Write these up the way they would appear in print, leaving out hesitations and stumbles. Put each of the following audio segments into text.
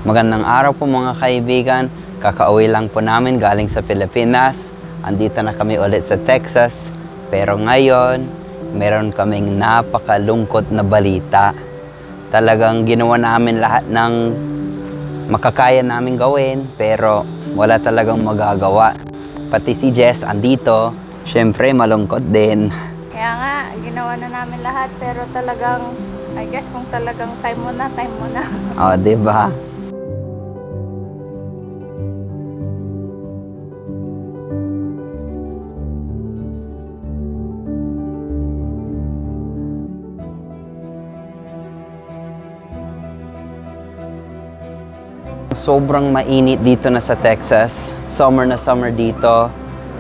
Magandang araw po mga kaibigan. Kakauwi lang po namin galing sa Pilipinas. Andito na kami ulit sa Texas. Pero ngayon, meron kaming napakalungkot na balita. Talagang ginawa namin lahat ng makakaya namin gawin, pero wala talagang magagawa. Pati si Jess andito, syempre malungkot din. Kaya nga, ginawa na namin lahat, pero talagang, I guess kung talagang time mo na, time mo na. O, diba? Sobrang mainit dito na sa Texas. Summer na summer dito.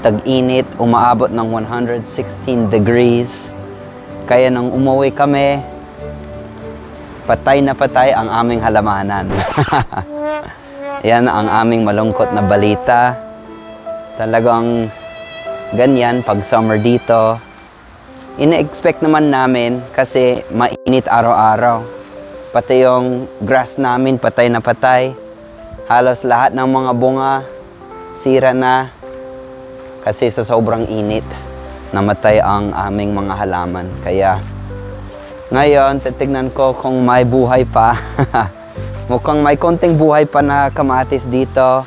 Tag-init, umaabot ng 116 degrees. Kaya nang umuwi kami, patay na patay ang aming halamanan. Yan ang aming malungkot na balita. Talagang ganyan pag summer dito. Ine-expect naman namin kasi mainit araw-araw. Pati yung grass namin patay na patay. Halos lahat ng mga bunga sira na kasi sa sobrang init namatay ang aming mga halaman. Kaya ngayon titignan ko kung may buhay pa. Mukhang may konting buhay pa na kamatis dito.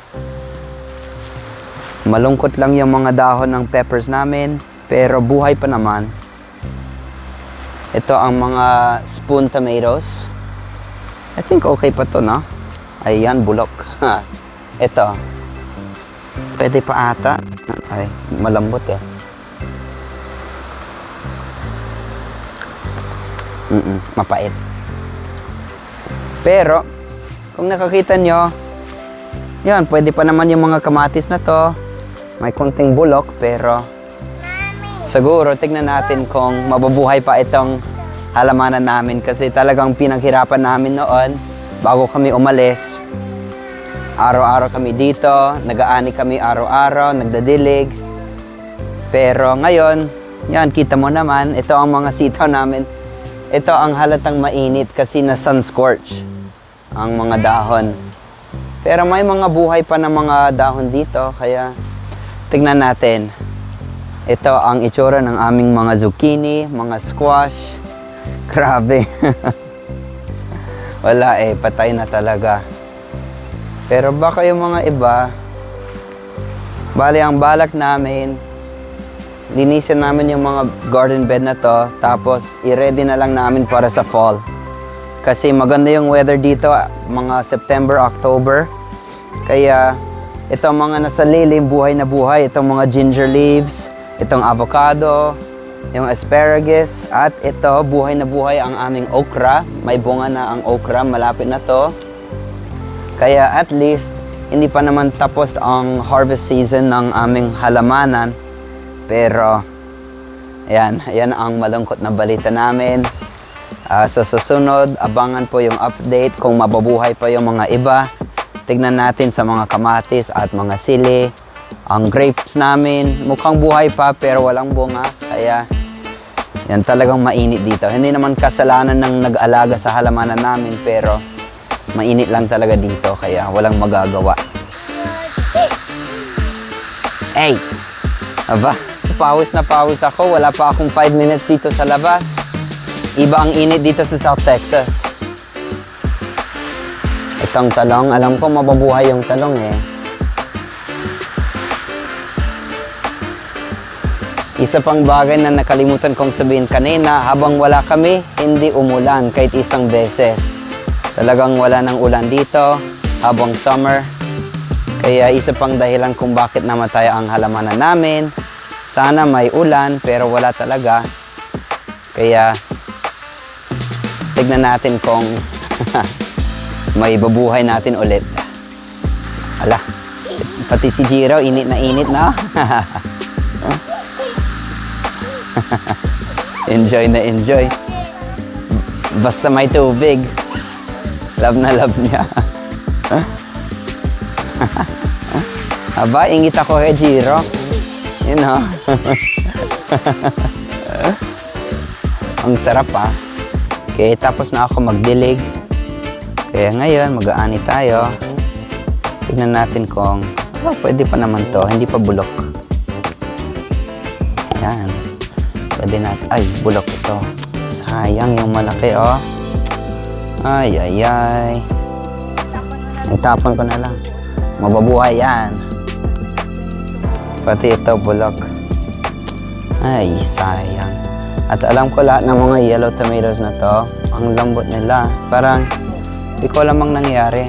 Malungkot lang yung mga dahon ng peppers namin, pero buhay pa naman. Ito ang mga spoon tomatoes. I think okay pa to, no? Ayan, bulok. Ito. Pwede pa ata. Ay, malambot eh. Mapait. Pero, kung nakakita nyo, yan, pwede pa naman yung mga kamatis na to. May konting bulok, pero siguro, tignan natin kung mabubuhay pa itong halamanan namin kasi talagang pinaghirapan namin noon bago kami umalis. Araw-araw kami dito, nag-aani kami araw-araw, nagdadilig. Pero ngayon, yan, kita mo naman, ito ang mga sitaw namin. Ito ang halatang mainit kasi na sun-scorch ang mga dahon. Pero may mga buhay pa na mga dahon dito, kaya tignan natin. Ito ang itsura ng aming mga zucchini, mga squash. Grabe. Wala eh, patay na talaga. Pero baka yung mga iba, bali ang balak namin, linisin namin yung mga garden bed na to, tapos i-ready na lang namin para sa fall. Kasi maganda yung weather dito, mga September, October. Kaya itong mga nasa lilim, buhay na buhay, itong mga ginger leaves, itong avocado, yung asparagus, at ito, buhay na buhay ang aming okra. May bunga na ang okra, malapit na to. Kaya at least, hindi pa naman tapos ang harvest season ng aming halamanan. Pero, yan ang malungkot na balita namin. Sa susunod, abangan po yung update kung mababuhay pa yung mga iba. Tignan natin sa mga kamatis at mga sili. Ang grapes namin, mukhang buhay pa pero walang bunga. Kaya, yan talagang mainit dito. Hindi naman kasalanan ng nag-alaga sa halamanan namin, pero mainit lang talaga dito, kaya walang magagawa. Hey! Aba, pawis na pawis ako. Wala pa akong 5 minutes dito sa labas. Iba ang init dito sa South Texas. Itong talong, alam ko mababuhay yung talong eh. Isa pang bagay na nakalimutan kong sabihin kanina, habang wala kami, hindi umulan kahit isang beses. Talagang wala ng ulan dito habang summer. Kaya isa pang dahilan kung bakit namatay ang halamanan namin. Sana may ulan pero wala talaga. Kaya tignan natin kung may babuhay natin ulit. Ala, pati si Jiro, init na. Enjoy na enjoy. Basta may tubig. Love na love niya. Aba, ingit ako kay Jiro. You know. Ang sarap ah. Okay, tapos na ako magdilig. Kaya ngayon, mag-aani tayo. Tignan natin kung pwede pa naman to, hindi pa bulok. Yan. Pwede natin. Ay, bulok ito. Sayang yung malaki, oh. Ay, ay, ay. Itapon ko na lang. Mababuhay yan. Pati ito, bulok. Ay, sayang. At alam ko lahat ng mga yellow tomatoes na to, ang lambot nila. Parang, di ko alam ang nangyari.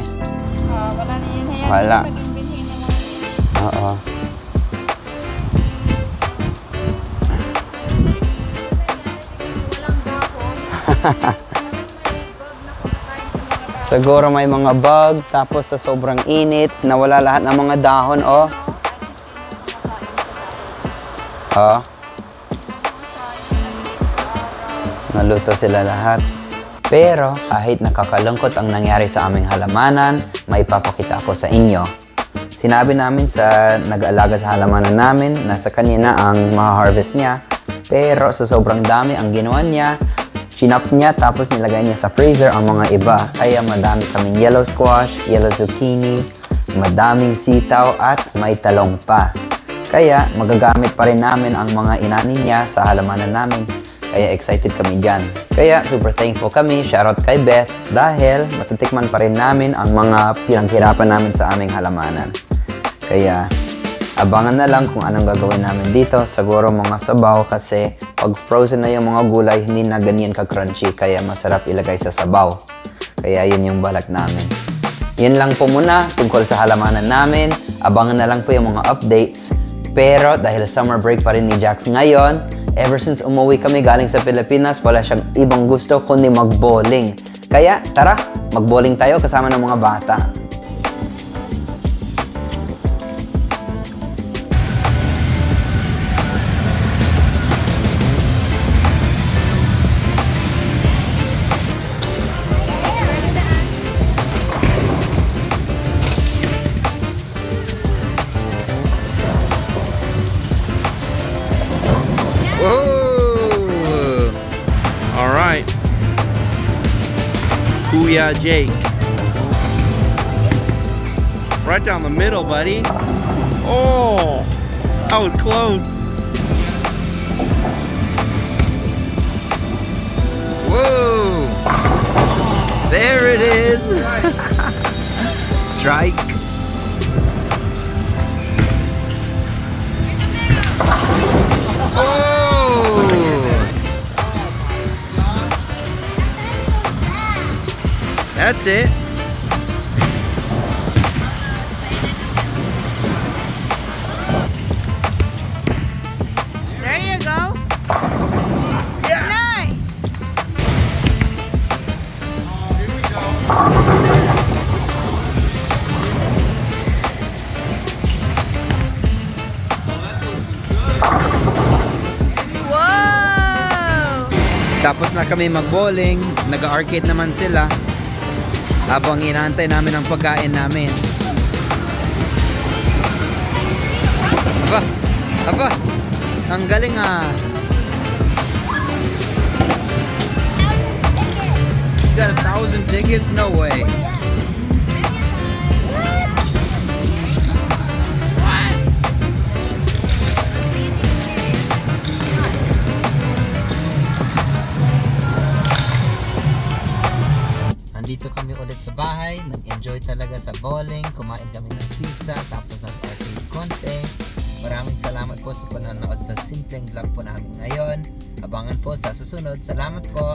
Wala na yun. Hayaan Wala. mo maging binhi na lang. Oo. Siguro may mga bugs, tapos sa sobrang init, nawala lahat ng mga dahon, oh. Oh. Naluto sila lahat. Pero kahit nakakalungkot ang nangyari sa aming halamanan, may papakita ako sa inyo. Sinabi namin sa nag-aalaga sa halamanan namin na sa kanya na ang ma-harvest niya. Pero sa sobrang dami ang ginawa niya, chinop niya tapos nilagay niya sa freezer ang mga iba. Kaya madami kaming yellow squash, yellow zucchini, madaming sitaw at may talong pa. Kaya magagamit pa rin namin ang mga inani niya sa halamanan namin. Kaya excited kami dyan. Kaya super thankful kami, shoutout kay Beth, dahil matitikman pa rin namin ang mga pinaghirapan namin sa aming halamanan. Kaya abangan na lang kung anong gagawin namin dito. Siguro mga sabaw kasi pag frozen na yung mga gulay, hindi na ganyan ka-crunchy. Kaya masarap ilagay sa sabaw. Kaya yun yung balak namin. Yun lang po muna tungkol sa halamanan namin. Abangan na lang po yung mga updates. Pero dahil summer break pa rin ni Jax ngayon, ever since umuwi kami galing sa Pilipinas, wala siyang ibang gusto kundi mag-bowling. Kaya tara, mag-bowling tayo kasama ng mga bata. Whoa! All right. Kuya Jake. Right down the middle, buddy. Oh, that was close. Whoa! There it is! Strike. Oh! That's it. There you go. Nice. Wow! Tapos na kami mag-bowling, nag-arcade naman sila. Habang inaantay namin ang pagkain namin. Aba! Aba! Ang galing ah! Got 1,000 tickets? No way! Nandito kami ulit sa bahay, nag-enjoy talaga sa bowling, kumain kami ng pizza, tapos nag-arcade konti. Maraming salamat po sa panonood sa simpleng vlog po namin ngayon. Abangan po sa susunod. Salamat po!